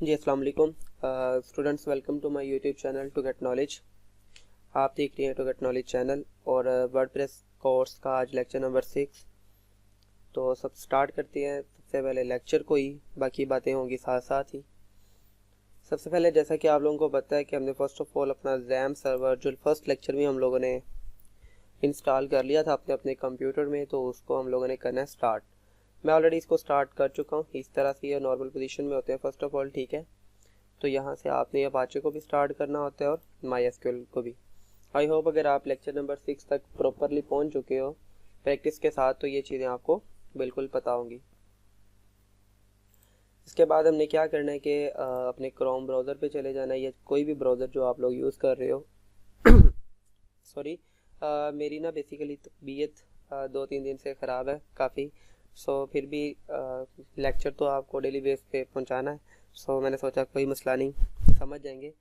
जी अस्सलाम वालेकुम students, welcome to my YouTube channel to get knowledge. आप देख रहे हैं टू गेट नॉलेज चैनल और वर्डप्रेस कोर्स का आज लेक्चर नंबर 6। तो सब स्टार्ट करते हैं। सबसे पहले लेक्चर को ही, बाकी बातें होंगी साथ साथ ही। सबसे पहले जैसा कि आप लोगों को पता है कि हमने फर्स्ट ऑफ ऑल अपना जैम सर्वर जो फर्स्ट लेक्चर में हम लोगों ने इंस्टॉल कर लिया था अपने अपने कंप्यूटर में, तो उसको हम लोगों ने करना है स्टार्ट। मैं ऑलरेडी इसको स्टार्ट कर चुका हूँ। इस तरह से ये नॉर्मल पोजीशन में होते हैं फर्स्ट ऑफ ऑल, ठीक है। तो यहाँ से आपने अपाचे को भी स्टार्ट करना होता है और माई एसक्यूएल को भी। आई होप अगर आप लेक्चर नंबर 6 तक प्रॉपरली पहुँच चुके हो प्रैक्टिस के साथ, तो ये चीज़ें आपको बिल्कुल पता होंगी। इसके बाद हमने क्या करना है कि अपने क्रोम ब्राउज़र पे चले जाना है, या कोई भी ब्राउज़र जो आप लोग यूज़ कर रहे हो। सॉरी, मेरी ना बेसिकली तबीयत 2-3 दिन से ख़राब है काफ़ी। सो फिर भी लेक्चर तो आपको डेली बेस पे पहुंचाना है। सो मैंने सोचा कोई मसला नहीं, समझ जाएंगे,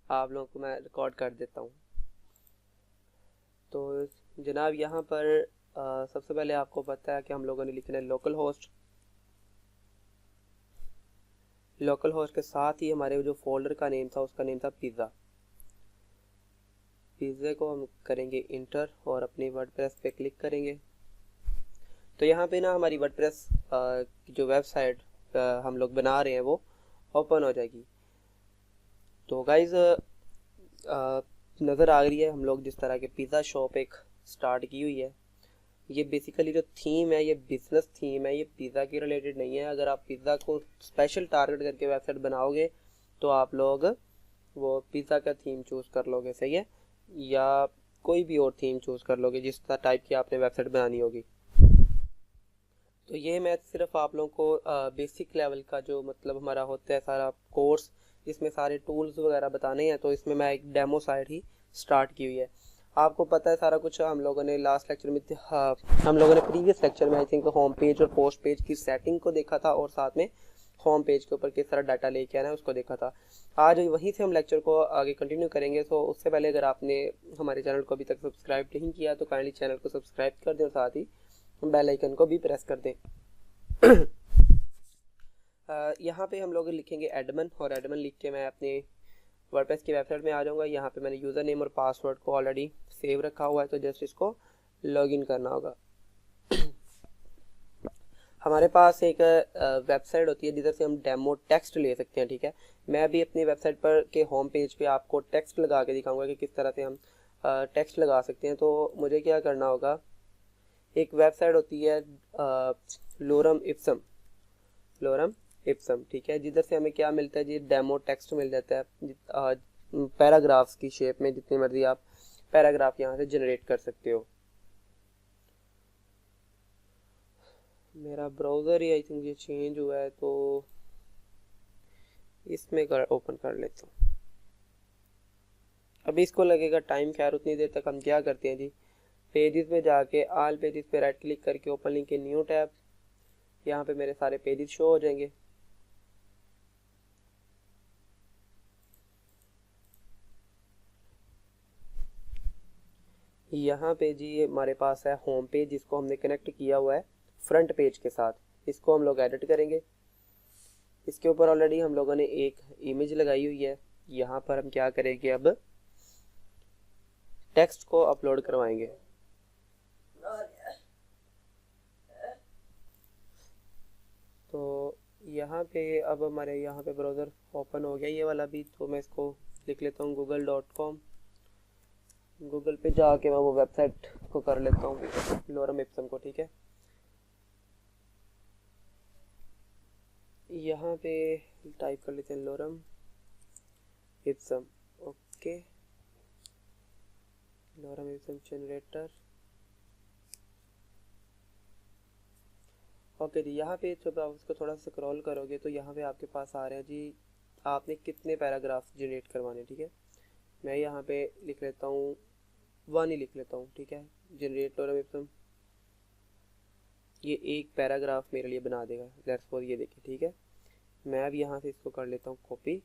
आप लोगों को मैं रिकॉर्ड कर देता हूँ। तो जनाब यहाँ पर सबसे पहले आपको पता है कि हम लोगों ने लिखना है लोकल होस्ट। लोकल होस्ट के साथ ही हमारे जो फोल्डर का नेम था उसका नेम था पिज़्ज़ा। पिज़्ज़ा को हम करेंगे इंटर और अपनी वर्डप्रेस पे क्लिक करेंगे। तो यहाँ पे ना हमारी वर्डप्रेस जो वेबसाइट हम लोग बना रहे हैं वो ओपन हो जाएगी। तो गाइज नज़र आ रही है हम लोग जिस तरह के पिज़्ज़ा शॉप एक स्टार्ट की हुई है। ये बेसिकली जो थीम है ये बिजनेस थीम है, ये पिज़्ज़ा के रिलेटेड नहीं है। अगर आप पिज़्ज़ा को स्पेशल टारगेट करके वेबसाइट बनाओगे तो आप लोग वो पिज़्ज़ा का थीम चूज़ कर लोगे, सही है, या कोई भी और थीम चूज़ कर लोगे जिस टाइप की आपने वेबसाइट बनानी होगी। तो ये मैं सिर्फ आप लोगों को बेसिक लेवल का जो मतलब हमारा होता है सारा कोर्स, जिसमें सारे टूल्स वगैरह बताने हैं, तो इसमें मैं एक डेमो साइट ही स्टार्ट की हुई है। आपको पता है सारा कुछ हम लोगों ने लास्ट लेक्चर में हम लोगों ने प्रीवियस लेक्चर में आई थिंक होम पेज और पोस्ट पेज की सेटिंग को देखा था, और साथ में होम पेज के ऊपर किस तरह डाटा लेके आना है उसको देखा था। आज वहीं से हम लेक्चर को आगे कंटिन्यू करेंगे। तो उससे पहले अगर आपने हमारे चैनल को अभी तक सब्सक्राइब नहीं किया तो काइंडली चैनल को सब्सक्राइब कर दें और साथ ही बेल आइकन को भी प्रेस कर दें। यहाँ पे हम लोग लिखेंगे एडमिन, और एडमिन लिख के मैं अपने वर्डप्रेस की वेबसाइट में आ जाऊँगा। यहाँ पे मैंने यूज़र नेम और पासवर्ड को ऑलरेडी सेव रखा हुआ है, तो जस्ट इसको लॉगिन करना होगा। हमारे पास एक वेबसाइट होती है जिधर से हम डेमो टेक्स्ट ले सकते हैं, ठीक है। मैं अभी अपनी वेबसाइट पर के होम पेज पे आपको टेक्स्ट लगा के दिखाऊंगा कि किस तरह से हम टेक्स्ट लगा सकते हैं। तो मुझे क्या करना होगा, एक वेबसाइट होती है लोरम इप्सम, ठीक है, जिधर से हमें क्या मिलता है जी, डेमो टेक्स्ट मिल जाता है पैराग्राफ्स की शेप में। जितनी मर्जी आप पैराग्राफ यहाँ से जनरेट कर सकते हो। मेरा ब्राउज़र ही आई थिंक ये चेंज हुआ है, तो इसमें ओपन कर लेता हूँ। अभी इसको लगेगा टाइम, खैर उतनी देर तक हम क्या करते हैं जी, पेजेस में जाके ऑल पेजेस पे राइट क्लिक करके ओपन लिंक के न्यू टैब, यहाँ पे मेरे सारे पेजेस शो हो जाएंगे। यहाँ पे जी हमारे पास है होम पेज, जिसको हमने कनेक्ट किया हुआ है फ्रंट पेज के साथ। इसको हम लोग एडिट करेंगे। इसके ऊपर ऑलरेडी हम लोगों ने एक इमेज लगाई हुई है। यहाँ पर हम क्या करेंगे, अब टेक्स्ट को अपलोड करवाएंगे। तो यहाँ पे अब हमारे यहाँ पे ब्राउज़र ओपन हो गया ये वाला भी, तो मैं इसको लिख लेता हूँ google.com। गूगल पे जाके मैं वो वेबसाइट को कर लेता हूँ लोरम इप्सम को, ठीक है। यहाँ पे टाइप कर लेते हैं lorem ipsum, okay, lorem ipsum generator, okay जी। यहाँ पे जब आप उसको थोड़ा सा स्क्रॉल करोगे तो यहाँ पे आपके पास आ रहे हैं जी आपने कितने पैराग्राफ जनरेट करवाने, ठीक है। मैं यहाँ पे लिख लेता हूँ 1 ही लिख लेता हूँ, ठीक है। जनरेट लोरम इप्सम, ये एक पैराग्राफ मेरे लिए बना देगा, लेट्स सपोज ये देखिए, ठीक है। मैं अब यहाँ से इसको कर लेता हूँ कॉपी,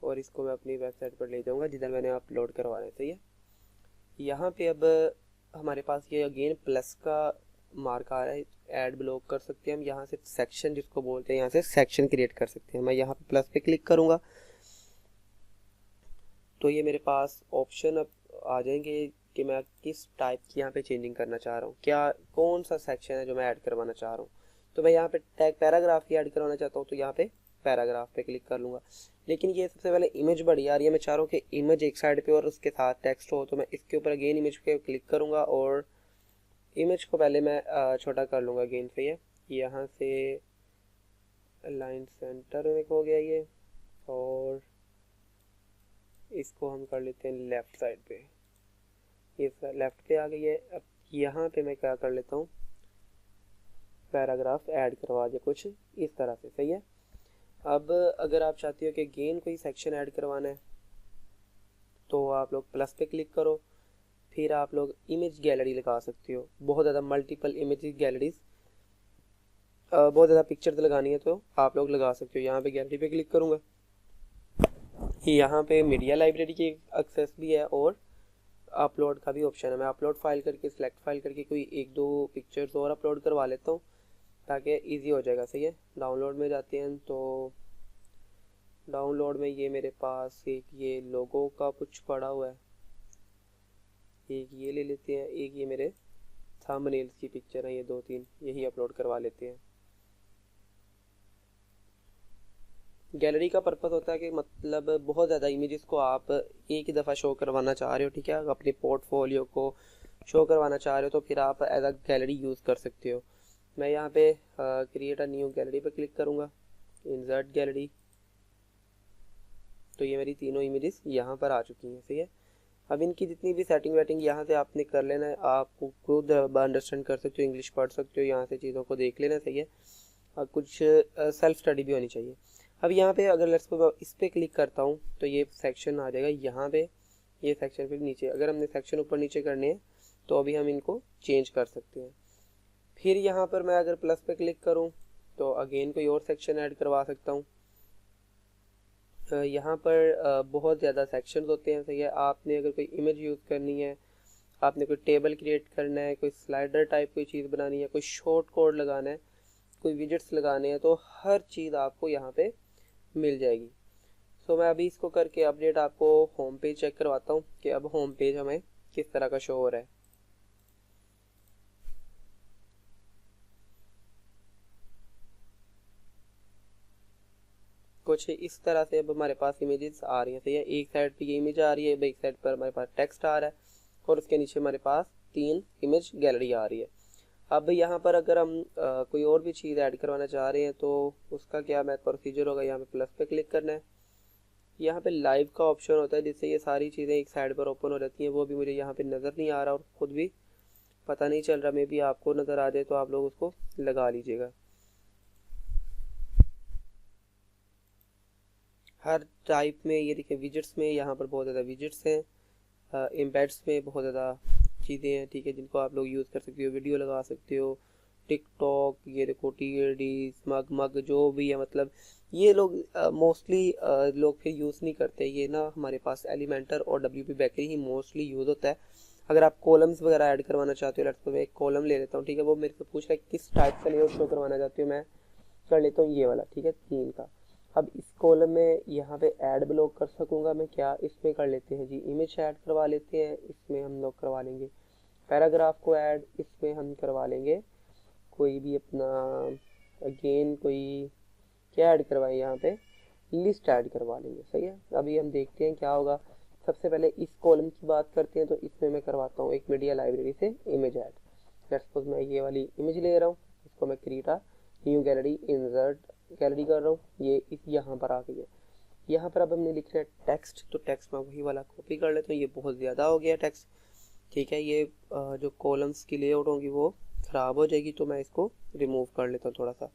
और इसको मैं अपनी वेबसाइट पर ले जाऊँगा जिधर मैंने अपलोड करवाना है, सही है। यहाँ पे अब हमारे पास ये अगेन प्लस का मार्क आ रहा है, ऐड ब्लॉक कर सकते हैं हम। यहाँ से सेक्शन जिसको बोलते हैं, यहाँ से सेक्शन क्रिएट कर सकते हैं। मैं यहाँ पे प्लस पे क्लिक करूँगा तो ये मेरे पास ऑप्शन अब आ जाएंगे कि मैं किस टाइप की यहाँ पे चेंजिंग करना चाह रहा हूँ, क्या कौन सा सेक्शन है जो मैं ऐड करवाना चाह रहा हूँ। तो मैं यहाँ पे टैग पैराग्राफ ही ऐड करवाना चाहता हूँ, तो यहाँ पे पैराग्राफ पे क्लिक कर लूँगा। लेकिन ये सबसे पहले इमेज बड़ी आ रही है, मैं चाह रहा हूँ कि इमेज एक साइड पे और उसके साथ टेक्स्ट हो, तो मैं इसके ऊपर अगेन इमेज पे क्लिक करूँगा और इमेज को पहले मैं छोटा कर लूँगा अगेन से। ये यहाँ से लाइन सेंटर में हो गया ये, और इसको हम कर लेते हैं लेफ़्ट साइड पे, ये लेफ़्ट पे आ गई है। अब यहाँ पे मैं क्या कर लेता हूँ, पैराग्राफ ऐड करवा दिया कुछ इस तरह से, सही है। अब अगर आप चाहते हो कि अगेन कोई सेक्शन ऐड करवाना है तो आप लोग प्लस पे क्लिक करो, फिर आप लोग इमेज गैलरी लगा सकते हो। बहुत ज़्यादा मल्टीपल इमेज गैलरीज, बहुत ज़्यादा पिक्चर्स लगानी है तो आप लोग लगा सकते हो। यहाँ पे गैलरी पे क्लिक करूँगा, यहाँ पे मीडिया लाइब्रेरी की एक्सेस भी है और अपलोड का भी ऑप्शन है। मैं अपलोड फाइल करके, सिलेक्ट फाइल करके कोई एक दो पिक्चर्स और अपलोड करवा लेता हूँ ताकि इजी हो जाएगा, सही है। डाउनलोड में जाते हैं तो डाउनलोड में ये मेरे पास एक ये लोगो का कुछ पड़ा हुआ है, एक ये ले लेते हैं, एक ये मेरे थंबनेल्स की पिक्चर है, ये 2-3 यही अपलोड करवा लेते हैं। गैलरी का पर्पस होता है कि मतलब बहुत ज़्यादा इमेजेस को आप एक ही दफ़ा शो करवाना चाह रहे हो, ठीक है, अपने पोर्टफोलियो को शो करवाना चाह रहे हो तो फिर आप एज अ गैलरी यूज़ कर सकते हो। मैं यहाँ पे क्रिएट अ न्यू गैलरी पे क्लिक करूँगा, इंसर्ट गैलरी, तो ये मेरी तीनों इमेजेस यहाँ पर आ चुकी हैं, सही है। अब इनकी जितनी भी सेटिंग वेटिंग यहाँ से आपने कर लेना है, आप खुद अंडरस्टैंड कर सकते हो, इंग्लिश पढ़ सकते हो, यहाँ से चीज़ों को देख लेना, सही है। और कुछ सेल्फ स्टडी भी होनी चाहिए। अब यहाँ पे अगर लेट्स सपोज इस पर क्लिक करता हूँ तो ये सेक्शन आ जाएगा यहाँ पे, ये सेक्शन फिर नीचे। अगर हमने सेक्शन ऊपर नीचे करने हैं तो अभी हम इनको चेंज कर सकते हैं। फिर यहाँ पर मैं अगर प्लस पे क्लिक करूँ तो अगेन कोई और सेक्शन ऐड करवा सकता हूँ। यहाँ पर बहुत ज़्यादा सेक्शंस होते हैं, सही है। आपने अगर कोई इमेज यूज़ करनी है, आपने कोई टेबल क्रिएट करना है, कोई स्लाइडर टाइप कोई चीज़ बनानी है, कोई शॉर्ट कोड लगाना है, कोई विजेट्स लगाने हैं, तो हर चीज़ आपको यहाँ पे मिल जाएगी। सो मैं अभी इसको करके अपडेट आपको होम पेज चेक करवाता हूँ कि अब होम पेज हमें किस तरह का शो हो रहा है। कुछ इस तरह से अब हमारे पास इमेजेस आ रही हैं, सही है। एक साइड पे ये इमेज आ रही है, एक साइड पर हमारे पास टेक्स्ट आ रहा है और उसके नीचे हमारे पास 3 इमेज गैलरी आ रही है। अब यहाँ पर अगर हम कोई और भी चीज़ ऐड करवाना चाह रहे हैं तो उसका क्या मैं प्रोसीजर होगा, यहाँ पे प्लस पे क्लिक करना है। यहाँ पे लाइव का ऑप्शन होता है जिससे ये सारी चीज़ें एक साइड पर ओपन हो जाती हैं, वो भी मुझे यहाँ पे नज़र नहीं आ रहा और ख़ुद भी पता नहीं चल रहा। मे भी आपको नज़र आ जाए तो आप लोग उसको लगा लीजिएगा। हर टाइप में ये देखिए, विजेट्स में यहाँ पर बहुत ज़्यादा विजेट्स हैं, एम्बेड्स में बहुत ज़्यादा चीज़ें हैं, ठीक है, जिनको आप लोग यूज़ कर सकते हो। वीडियो लगा सकते हो, टिकटॉक, ये देखो TLD, स्मग जो भी है, मतलब ये लोग मोस्टली लोग फिर यूज़ नहीं करते। ये ना हमारे पास एलिमेंटर और WP बेकरी ही मोस्टली यूज़ होता है। अगर आप कॉलम्स वगैरह ऐड करवाना चाहते हो, लेट्स मैं एक कॉलम ले लेता हूँ, ठीक है, वो मेरे से पूछ रहा है किस टाइप का लेआउट शो करवाना चाहते हो, मैं कर लेता हूँ ये वाला, ठीक है, 3 का। अब इस कॉलम में यहाँ पे ऐड ब्लॉक कर सकूँगा मैं, क्या इसमें कर लेते हैं जी, इमेज ऐड करवा लेते हैं, इसमें हम लोग करवा लेंगे पैराग्राफ को ऐड, इसमें हम करवा लेंगे कोई भी अपना अगेन कोई क्या ऐड करवाएं, यहाँ पे लिस्ट ऐड करवा लेंगे, सही है। अभी हम देखते हैं क्या होगा। सबसे पहले इस कॉलम की बात करते हैं, तो इसमें मैं करवाता हूँ एक मीडिया लाइब्रेरी से इमेज ऐड। लेट्स सपोज मैं ये वाली इमेज ले रहा हूँ, इसको मैं create new gallery, insert gallery कर रहा हूँ, ये यहाँ पर आ गई है। यहाँ पर अब हमने लिखना है टेक्स्ट, तो टेक्स्ट मैं वही वाला कॉपी कर लेता हूँ, ये बहुत ज़्यादा हो गया टेक्स्ट, ठीक है। ये जो कॉलम्स की लेआउट होंगी वो ख़राब हो जाएगी, तो मैं इसको रिमूव कर लेता हूँ थोड़ा सा।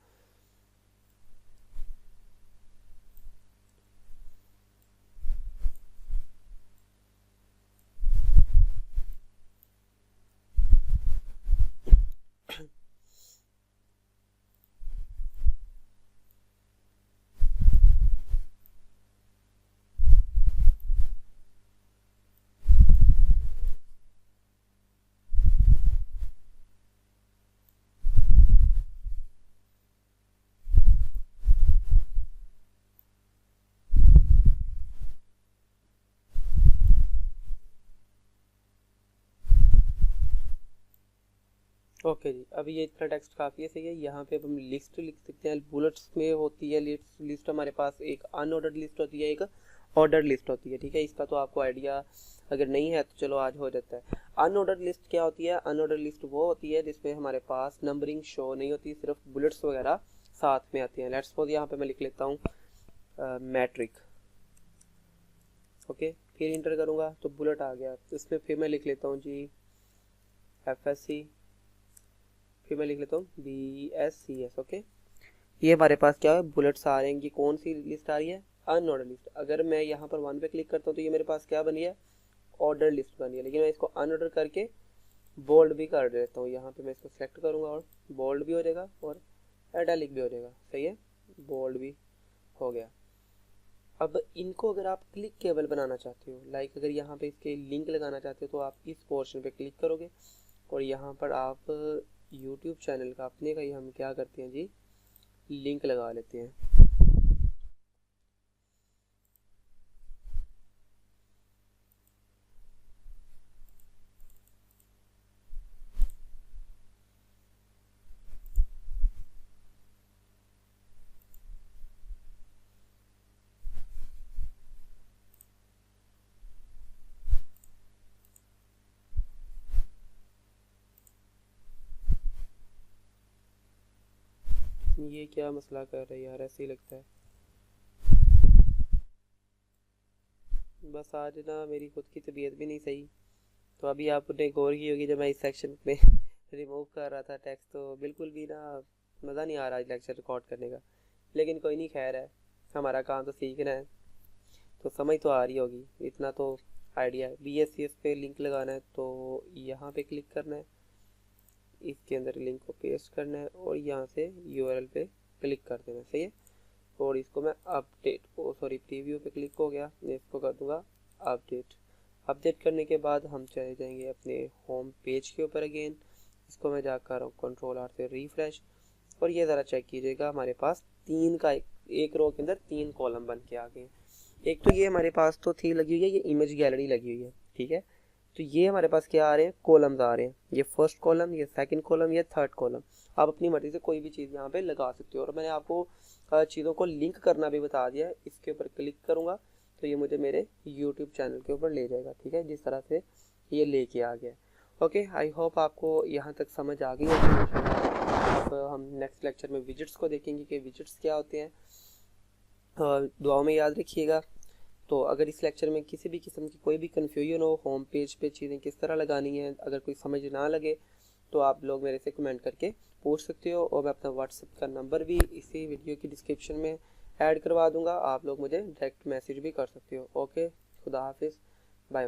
ओके जी, अभी ये इतना टेक्स्ट काफ़ी है, सही है। यहाँ पे अब हम लिस्ट लिख सकते हैं। बुलेट्स में होती है लिस्ट हमारे पास एक अनऑर्डर्ड लिस्ट होती है, एक ऑर्डर्ड लिस्ट होती है, ठीक है। इसका तो आपको आइडिया अगर नहीं है तो चलो आज हो जाता है। अनऑर्डर्ड लिस्ट क्या होती है? अनऑर्डर्ड लिस्ट वो होती है जिसमें हमारे पास नंबरिंग शो नहीं होती, सिर्फ बुलेट्स वगैरह साथ में आती हैं। लेट्स सपोज यहाँ पे मैं लिख लेता हूँ मैट्रिक, ओके, फिर इंटर करूँगा तो बुलेट आ गया। इसमें फिर मैं लिख लेता हूँ जी FSC, फिर मैं लिख लेता हूँ BSCS, ओके। ये हमारे पास क्या है, बुलेट्स आ रहे हैं। ये कौन सी लिस्ट आ रही है? Unordered list. अगर मैं यहाँ पर 1 पे क्लिक करता हूँ तो ये मेरे पास क्या बनी है? ऑर्डर लिस्ट बनी है। लेकिन मैं इसको अनऑर्डर करके बोल्ड भी कर देता हूँ। यहाँ पे मैं इसको सेलेक्ट करूँगा और बोल्ड भी हो जाएगा और इटैलिक भी हो जाएगा, सही है, बोल्ड भी हो गया। अब इनको अगर आप क्लिक केबल बनाना चाहते हो, लाइक अगर यहाँ पे इसके लिंक लगाना चाहते हो तो आप इस पोर्शन पे क्लिक करोगे और यहाँ पर आप YouTube चैनल का अपने का ही हम क्या करते हैं जी, लिंक लगा लेते हैं। ये क्या मसला कर रहा है यार, ऐसे ही लगता है। बस आज ना मेरी खुद की तबीयत भी नहीं सही, तो अभी आपने गौर की होगी जब मैं इस सेक्शन में रिमूव कर रहा था टेक्स्ट, तो बिल्कुल भी ना मज़ा नहीं आ रहा लेक्चर रिकॉर्ड करने का। लेकिन कोई नहीं, खैर है, हमारा काम तो सीखना है, तो समझ तो आ रही होगी, इतना तो आइडिया है। BSCS पे लिंक लगाना है तो यहाँ पे क्लिक करना है, इसके अंदर लिंक को पेस्ट करना है और यहाँ से URL पे क्लिक कर देना, सही है। और इसको मैं प्रीव्यू पे क्लिक हो गया, मैं इसको कर दूंगा अपडेट करने के बाद हम चले जाएंगे अपने होम पेज के ऊपर अगेन। इसको मैं जाकर Ctrl+R से रिफ्रेश, और ये ज़रा चेक कीजिएगा हमारे पास एक रो के अंदर 3 कॉलम बन के आ गए। एक तो ये हमारे पास तो थी लगी हुई है, ये इमेज गैलरी लगी हुई है, ठीक है। तो ये हमारे पास क्या आ रहे हैं, कॉलम्स आ रहे हैं। ये फर्स्ट कॉलम, ये सेकंड कॉलम, ये थर्ड कॉलम। आप अपनी मर्जी से कोई भी चीज़ यहाँ पे लगा सकते हो। और मैंने आपको चीज़ों को लिंक करना भी बता दिया है। इसके ऊपर क्लिक करूँगा तो ये मुझे मेरे YouTube चैनल के ऊपर ले जाएगा, ठीक है, जिस तरह से ये लेके आ गया। ओके, आई होप आपको यहाँ तक समझ आ गई होगी। अब हम नेक्स्ट लेक्चर में विजिट्स को देखेंगे कि विजिट्स क्या होते हैं। दुआओं में याद रखिएगा। तो अगर इस लेक्चर में किसी भी किस्म की कोई भी कन्फ्यूजन हो, होम पेज पे चीज़ें किस तरह लगानी है, अगर कोई समझ ना लगे तो आप लोग मेरे से कमेंट करके पूछ सकते हो। और मैं अपना व्हाट्सएप का नंबर भी इसी वीडियो की डिस्क्रिप्शन में ऐड करवा दूंगा, आप लोग मुझे डायरेक्ट मैसेज भी कर सकते हो। ओके, खुदा हाफिज़।